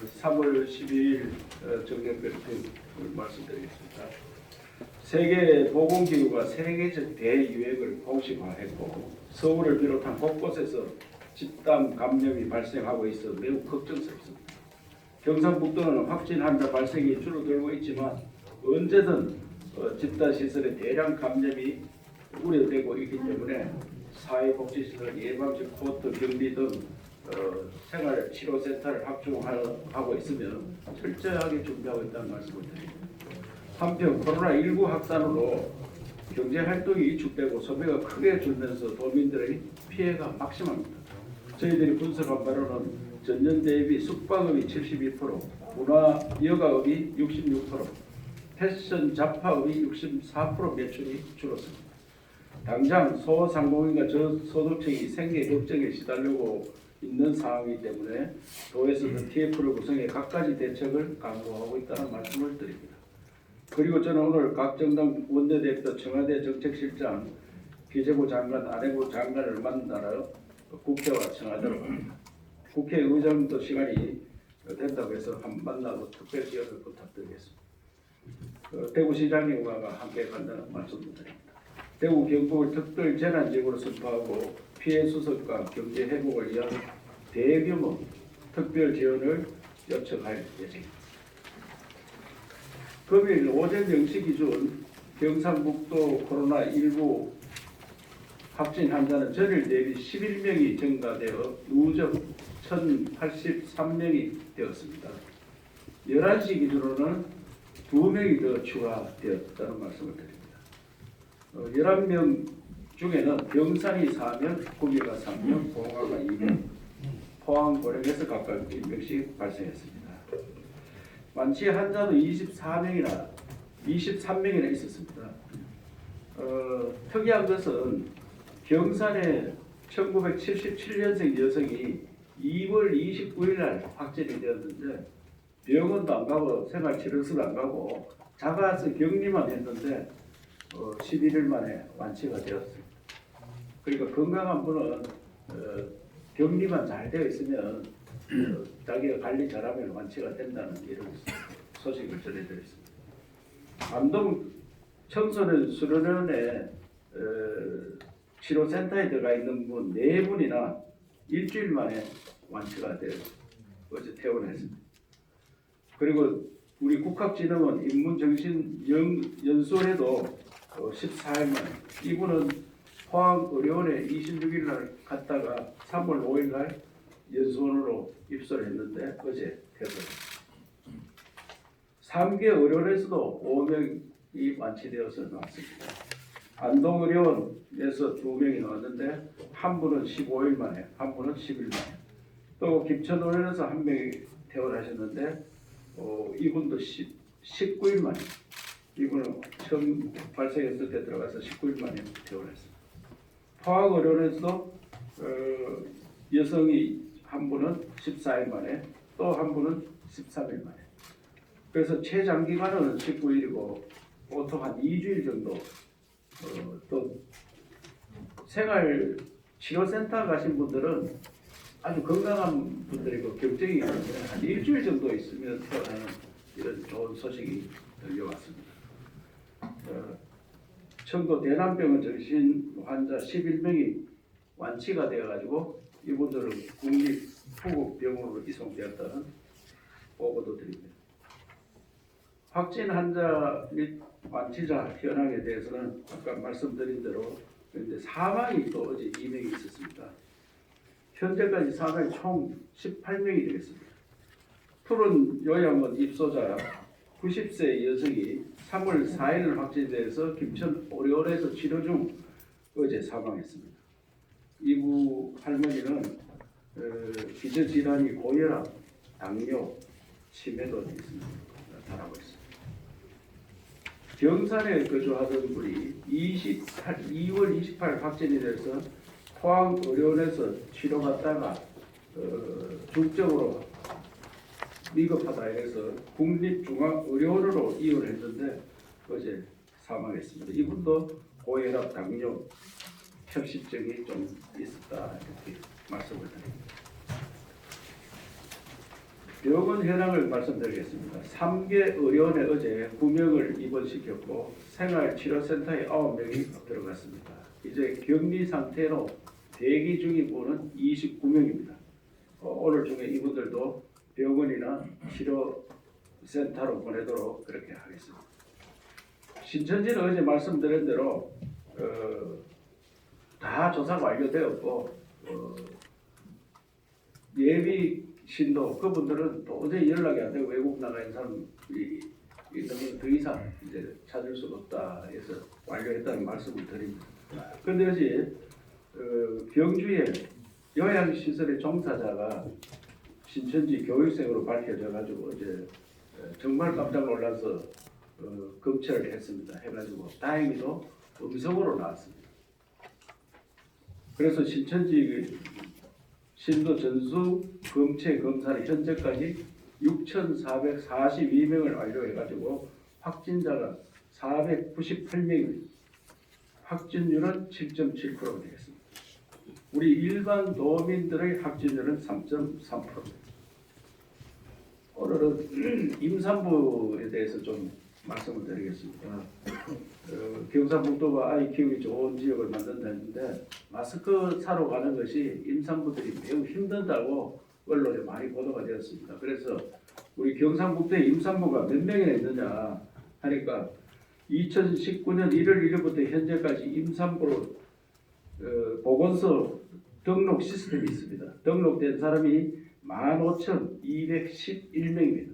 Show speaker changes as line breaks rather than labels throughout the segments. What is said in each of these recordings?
3월 12일 정례 브리핑을 말씀드리겠습니다. 세계보건기구가 세계적 대유행을 공식화했고 서울을 비롯한 곳곳에서 집단 감염이 발생하고 있어 매우 걱정스럽습니다. 경상북도는 확진 환자 발생이 줄어들고 있지만 언제든 집단시설의 대량 감염이 우려되고 있기 때문에 사회복지시설, 예방적 코트, 격리 등 생활치료센터를 확충하고 있으면 철저하게 준비하고 있다는 말씀을 드립니다. 한편 코로나19 확산으로 경제활동이 위축되고 소비가 크게 줄면서 도민들의 피해가 막심합니다. 저희들이 분석한 바로는 전년 대비 숙박업이 72%, 문화 여가업이 66%, 패션 잡화업이 64% 매출이 줄었습니다. 당장 소상공인과 저소득층이 생계 걱정에 시달리고 있는 상황이기 때문에 도에서는 TF를 구성해 각가지 대책을 강구하고 있다는 말씀을 드립니다. 그리고 저는 오늘 각 정당 원내대표, 청와대 정책실장, 기재부 장관, 안내부 장관을 만나러 국회와 청와대로 갑니다. 국회의장도 시간이 된다고 해서 한번 만나고 특별 지원을 부탁드리겠습니다. 대구시장님과 함께 간다는 말씀을 드립니다. 대구 경북을 특별 재난지역으로 선포하고 피해 수습과 경제 회복을 위한 대규모 특별 지원을 요청할 예정입니다. 금일 오전 0시 기준 경상북도 코로나19 확진 환자는 전일 대비 11명이 증가되어 누적 1,083명이 되었습니다. 11시 기준으로는 2명이 더 추가되었다는 말씀을 드립니다. 11명 중에는 병산이 4명, 구미가 3명, 봉화가 2명, 포항, 고령에서 각각 1명씩 발생했습니다. 완치 환자도 23명이나 있었습니다. 특이한 것은 경산의 1977년생 여성이 2월 29일 날 확진이 되었는데 병원도 안 가고 생활치료소도 안 가고 자가서 격리만 했는데 11일 만에 완치가 되었습니다. 그러니까 건강한 분은 격리만 잘 되어 있으면 자기가 관리 잘하면 완치가 된다는 이런 소식을 전해드렸습니다. 안동 청소년 수련원에 치료센터에 들어가 있는 분 4분이나 일주일 만에 완치가 되어 어제 퇴원했습니다. 그리고 우리 국학진흥원 인문정신연수원에도 14일 만에 이분은 포항의료원에 26일 날 갔다가 3월 5일 날 연수원으로 입소를 했는데 어제 퇴소했습니다. 3개 의료원에서도 5명이 완치되어서 나왔습니다. 안동의료원에서 2명이 나왔는데 한 분은 15일 만에, 한 분은 10일 만에. 또 김천의료원에서 1명이 퇴원하셨는데 이분도 19일 만에. 이분은 처음 발생했을 때 들어가서 19일 만에 퇴원했습니다. 포항의료원에서도 여성이 한 분은 14일 만에, 또 한 분은 13일 만에. 그래서 최장기간은 19일이고 보통 한 2주일 정도. 또 생활치료센터 가신 분들은 아주 건강한 분들이고 경증이 있는데 한 일주일 정도 있으면 퇴원하는 이런 좋은 소식이 들려왔습니다. 청도 대남병원 정신 환자 11명이 완치가 되어가지고 이분들은 국립후국병원으로 이송되었다는 보고도 드립니다. 확진 환자 및 완치자 현황에 대해서는 아까 말씀드린 대로 그런데 사망이 또 어제 2명이 있었습니다. 현재까지 사망이 총 18명이 되겠습니다. 푸른 요양원 입소자 90세 여성이 3월 4일 확진돼서 김천 의료원에서 치료 중 어제 사망했습니다. 이부 할머니는 기저질환이 고혈압, 당뇨, 치매도 있습니다. 나타나고 있습니다. 경산에 거주하던 분이 2월 28일 확진이 돼서 포항의료원에서 치료받다가 중증으로 위급하다 해서 국립중앙의료원으로 이원을 했는데 어제 사망했습니다. 이분도 고혈압, 당뇨, 협심증이 좀 있었다 이렇게 말씀을 드립니다. 병원 현황을 말씀드리겠습니다. 3개 의료원에 어제 9명을 입원시켰고 생활치료센터에 9명이 들어갔습니다. 이제 격리 상태로 대기 중인 분은 29명입니다. 오늘 중에 이분들도 병원이나 치료센터로 보내도록 그렇게 하겠습니다. 신천지는 어제 말씀드린 대로 다 조사가 완료되었고 예비 신도 그분들은 도저히 연락이 안 되고 외국 나가 있는 사람이 있으면 더 이상 이제 찾을 수가 없다 해서 완료했다는 말씀을 드립니다. 그런데 어제 경주에 요양시설의 종사자가 신천지 교육생으로 밝혀져 가지고 어제 정말 깜짝 놀라서 검찰을 했습니다. 해가지고 다행히도 음성으로 나왔습니다. 그래서 신천지 신도 전수 검체 검사를 현재까지 6,442명을 완료해가지고 확진자가 498명입니다. 확진율은 7.7%가 되겠습니다. 우리 일반 도민들의 확진율은 3.3%입니다. 오늘은 임산부에 대해서 좀 말씀을 드리겠습니다. 경상북도가 아이 키우기 좋은 지역을 만든다는데 마스크 사러 가는 것이 임산부들이 매우 힘들다고 언론에 많이 보도가 되었습니다. 그래서 우리 경상북도에 임산부가 몇 명이나 있느냐 하니까 2019년 1월 1일부터 현재까지 임산부로 보건소 등록 시스템이 있습니다. 등록된 사람이 15,211명입니다.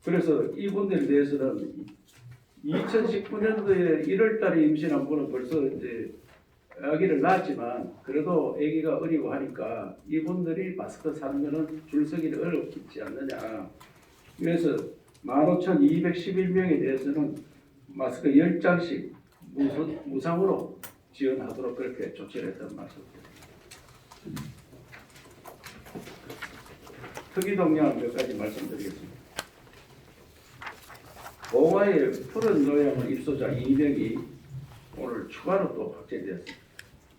그래서 이분들에 대해서는 2019년도에 1월달에 임신한 분은 벌써 이제 아기를 낳았지만 그래도 아기가 어리고 하니까 이분들이 마스크 사는 거는 줄 서기는 어렵지 않느냐. 그래서 15,211명에 대해서는 마스크 10장씩 무상으로 지원하도록 그렇게 조치를 했다는 말씀입니다. 특이 동향 몇 가지 말씀드리겠습니다. 봉화의 푸른 요양원 입소자 2명이 오늘 추가로 또 확진되었습니다.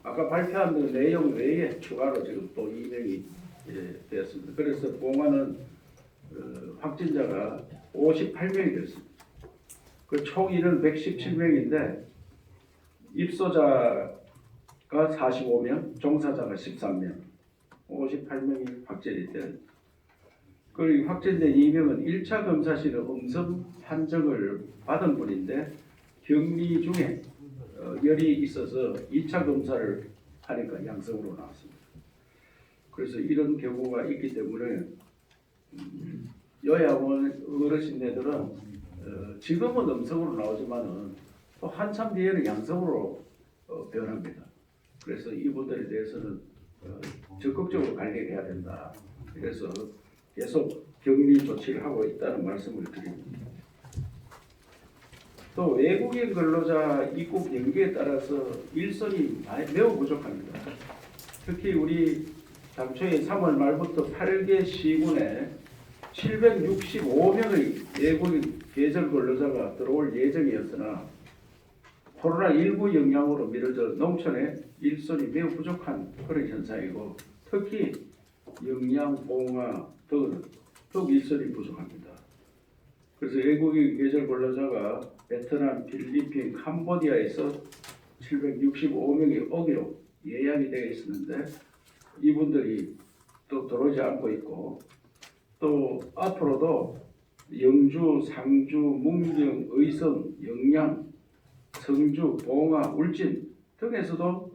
아까 발표한 내용 외에 추가로 지금 또 2명이 되었습니다. 그래서 봉화는 확진자가 58명이 되었습니다. 그 총 인원 117명인데 입소자가 45명, 종사자가 13명, 58명이 확진이 된. 그리고 확진된 2명은 1차 검사 시에 음성 판정을 받은 분인데 격리 중에 열이 있어서 2차 검사를 하니까 양성으로 나왔습니다. 그래서 이런 경우가 있기 때문에 요양원 어르신네들은 지금은 음성으로 나오지만은 또 한참 뒤에는 양성으로 변합니다. 그래서 이분들에 대해서는 적극적으로 관리해야 된다. 그래서 계속 격리 조치를 하고 있다는 말씀을 드립니다. 또 외국인 근로자 입국 연기에 따라서 일선이 매우 부족합니다. 특히 우리 당초에 3월 말부터 8개 시군에 765명의 외국인 계절 근로자가 들어올 예정이었으나 코로나19 영향으로 미뤄져 농촌의 일선이 매우 부족한 그런 현상이고 특히 영양, 봉화 등은 더욱 일선이 부족합니다. 그래서 외국인 계절 근로자가 베트남, 필리핀, 캄보디아에서 765명이 오기로 예약이 되어 있었는데 이분들이 또 들어오지 않고 있고 또 앞으로도 영주, 상주, 문경, 의성, 영양, 성주, 봉화, 울진 등에서도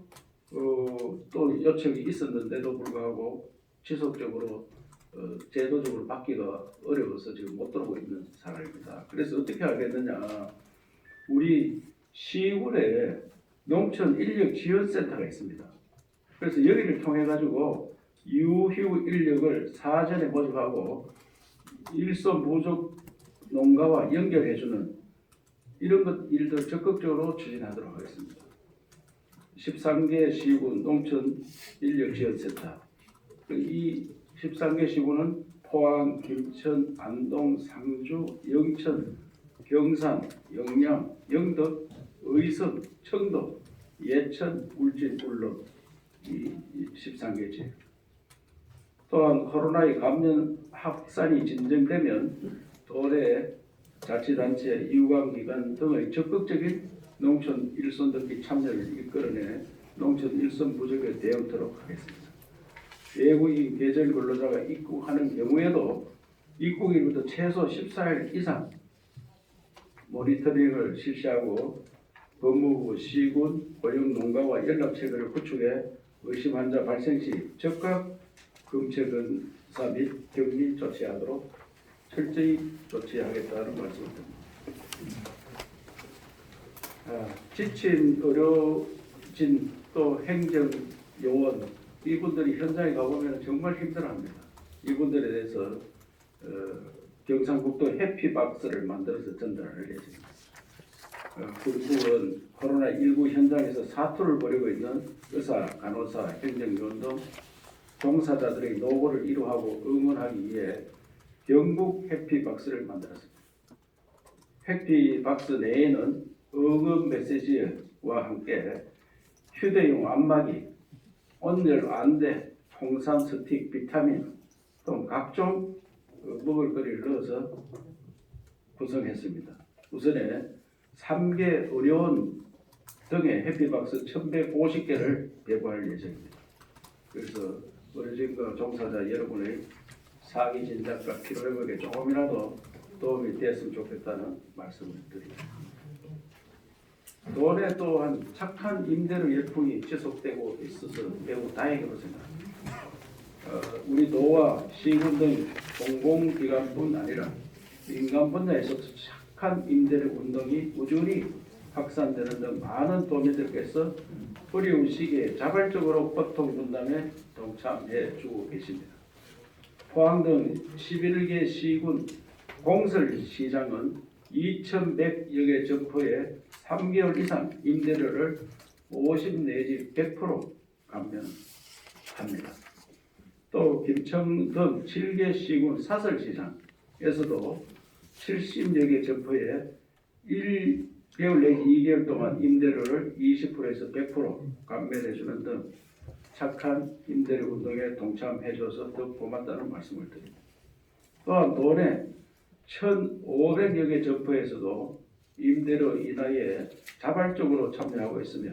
또 요청이 있었는데도 불구하고 지속적으로 제도적으로 받기가 어려워서 지금 못 들어오고 있는 상황입니다. 그래서 어떻게 하겠느냐. 우리 시군에 농촌 인력 지원센터가 있습니다. 그래서 여기를 통해 가지고 유휴 인력을 사전에 모집하고 일손 부족 농가와 연결해주는 이런 일들 적극적으로 추진하도록 하겠습니다. 13개 시군 농촌 인력 지원센터 이 13개 시군은 포항, 김천, 안동, 상주, 영천, 경산, 영양, 영덕, 의성, 청도, 예천, 울진, 울릉 이 13개 지역. 또한 코로나의 감염 확산이 진정되면 도내 자치단체, 유관기관 등의 적극적인 농촌 일손 등기 참여를 이끌어내 농촌 일손 부족에 대응토록 하겠습니다. 외국인 계절 근로자가 입국하는 경우에도 입국일부터 최소 14일 이상 모니터링을 실시하고 법무부, 시군, 고용농가와 연락체계를 구축해 의심 환자 발생 시 즉각 검체 검사 및 격리 조치하도록 철저히 조치하겠다는 말씀을 드립니다. 지친 의료진 또 행정요원 이분들이 현장에 가보면 정말 힘들어합니다. 이분들에 대해서 경상북도 해피박스를 만들어서 전달할 예정입니다. 군부는 코로나19 현장에서 사투를 벌이고 있는 의사, 간호사, 행정요원 등 종사자들의 노고를 이루하고 응원하기 위해 경북 해피박스를 만들었습니다. 해피박스 내에는 응원 메시지와 함께 휴대용 안마기, 온열 안대, 홍삼 스틱, 비타민 등 각종 먹을거리를 넣어서 구성했습니다. 우선에 3개 의료원 등의 해피박스 1150개를 배부할 예정입니다. 그래서 의료진과 종사자 여러분의 사기 진작과 피로회복에 조금이라도 도움이 되었으면 좋겠다는 말씀을 드립니다. 도내 또한 착한 임대료 열풍이 지속되고 있어서 매우 다행이라고 생각합니다. 우리 도와 시군 등 공공기관뿐 아니라 민간 분야에서도 착한 임대료 운동이 꾸준히 확산되는 등 많은 도민들께서 어려운 시기에 자발적으로 고통 분담에 동참해 주고 계십니다. 포항 등 11개 시군 공설시장은 2,100여 개 점포에 3개월 이상 임대료를 50 내지 100% 감면합니다. 또 김천 등 7개 시군 사설시장에서도 70여 개 점포에 1개월 내지 2개월 동안 임대료를 20%에서 100% 감면해주는 등 착한 임대료 운동에 동참해줘서 더 고맙다는 말씀을 드립니다. 또한 도내 1,500여 개 점포에서도 임대료 인하에 자발적으로 참여하고 있으며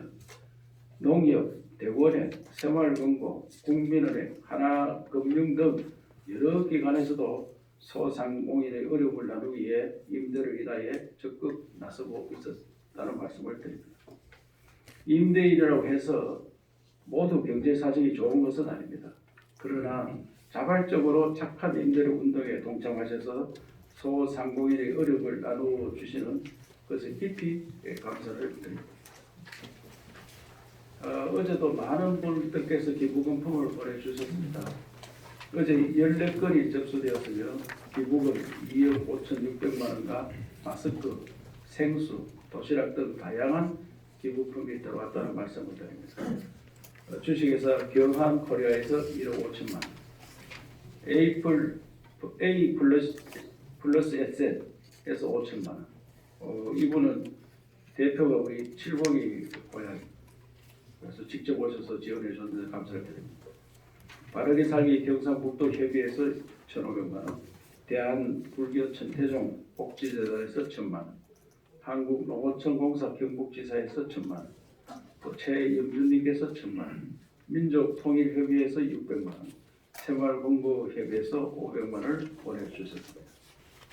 농협, 대구은행, 새마을금고, 국민은행, 하나금융 등 여러 기관에서도 소상공인의 어려움을 나누기 위해 임대료 인하에 적극 나서고 있었다는 말씀을 드립니다. 임대인이라고 해서 모두 경제 사정이 좋은 것은 아닙니다. 그러나 자발적으로 착한 임대료 운동에 동참하셔서 소상공인의 어려움을 나누어 주시는 것에 깊이 감사를 드립니다. 어제도 많은 분들께서 기부금품을 보내주셨습니다. 어제 14건이 접수되었으며 기부금 2억 5,600만 원과 마스크, 생수, 도시락 등 다양한 기부품이 들어왔다는 말씀을 드립니다. 주식회사 경한코리아에서 1억 5천만 원, A 플러스 에셋에서 5천만 원. 이분은 대표가 우리 칠봉이 고향. 그래서 직접 오셔서 지원해 주셨는데 감사를 드립니다. 바르게 살기 경상북도 협의회에서 1,500만 원, 대한불교 천태종 복지재단에서 1,000만 원, 한국농어촌공사 경북지사에서 1,000만 원, 또 최영준님께서 1,000만 원, 민족통일협의회에서 600만 원, 새마을금고협의회에서 500만 원을 보내주셨습니다.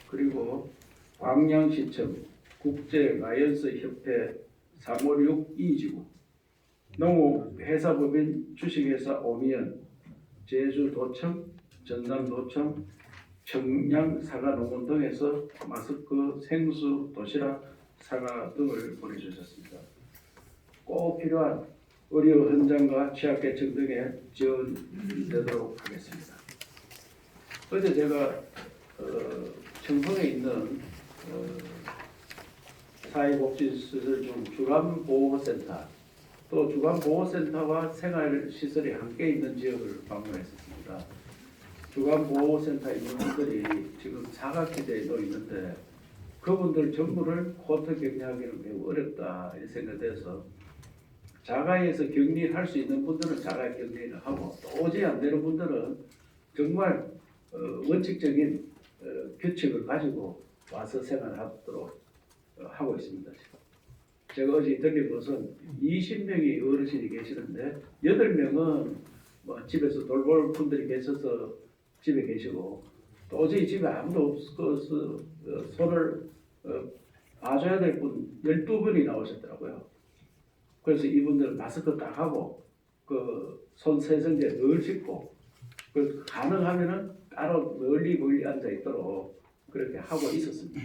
그리고 광양시청 국제라이언스협회 356 이지구, 농업회사법인 주식회사 오미연, 제주도청, 전남도청, 청량사과농원 등에서 마스크, 생수, 도시락, 사과 등을 보내주셨습니다. 꼭 필요한 의료 현장과 취약계층 등에 지원되도록 하겠습니다. 어제 제가 청송에 있는 사회복지시설 중 주간보호센터, 또 주간보호센터와 생활시설이 함께 있는 지역을 방문했었습니다. 주간보호센터에 있는 분들이 지금 사각지대에 놓여 있는데 그분들 전부를 코트 격리하기는 매우 어렵다 이 생각돼서 자가에서 격리할 수 있는 분들은 자가 격리를 하고 도저히 안 되는 분들은 정말 원칙적인 규칙을 가지고 와서 생활하도록 하고 있습니다. 제가 어제 들린 것은 20명이 어르신이 계시는데 8명은 뭐 집에서 돌볼 분들이 계셔서 집에 계시고 도저히 집에 아무도 없어서 손을 봐줘야 될 분 12분이 나오셨더라고요. 그래서 이분들 마스크 딱 하고 그 손 세정제 늘 씻고 그 가능하면은 따로 멀리 앉아 있도록 그렇게 하고 있었습니다.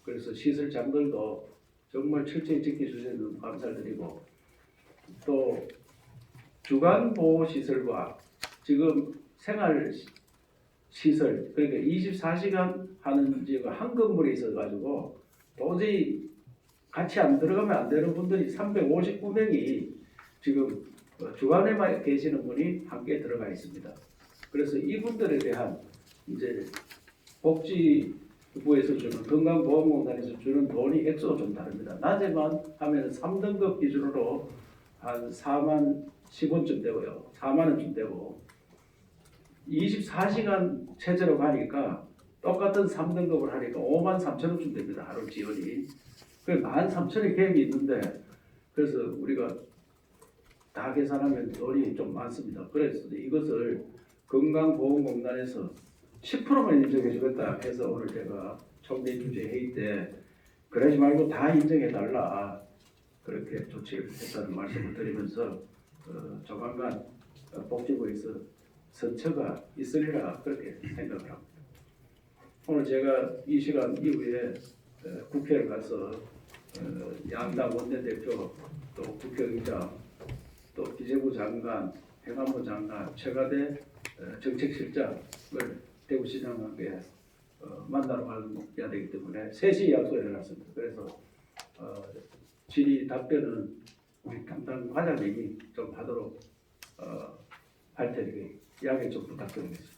그래서 시설장들도 정말 철저히 지켜주셔서 감사드리고 또 주간 보호 시설과 지금 생활 시설 그러니까 24시간 하는 지가 한 건물에 있어 가지고 도저히 같이 안 들어가면 안 되는 분들이 359명이 지금 주간에만 계시는 분이 함께 들어가 있습니다. 그래서 이분들에 대한 이제 복지부에서 주는 건강보험공단에서 주는 돈이 액수가 좀 다릅니다. 낮에만 하면 3등급 기준으로 한 4만 10원쯤 되고요. 4만 원쯤 되고 24시간 체제로 가니까 똑같은 3등급을 하니까 5만 3천 원쯤 됩니다. 하루 지원이. 그 13,000원의 갭이 있는데 그래서 우리가 다 계산하면 돈이 좀 많습니다. 그래서 이것을 건강보험공단에서 10%만 인정해 주겠다 해서 오늘 제가 총리 주재 회의 때 그러지 말고 다 인정해 달라 그렇게 조치를 했다는 말씀을 드리면서 조만간 복지부에서 선처가 있으리라 그렇게 생각을 합니다. 오늘 제가 이 시간 이후에 국회를 가서 양당 원내대표 또 국회의장 또 기재부 장관, 행안부 장관, 청와대 정책실장을 대구시장에게 만나러 가야 되기 때문에 3시 약속을 해놨습니다. 그래서 질의 답변은 우리 담당 과장님이 좀 하도록 할 테니 양해 좀 부탁드리겠습니다.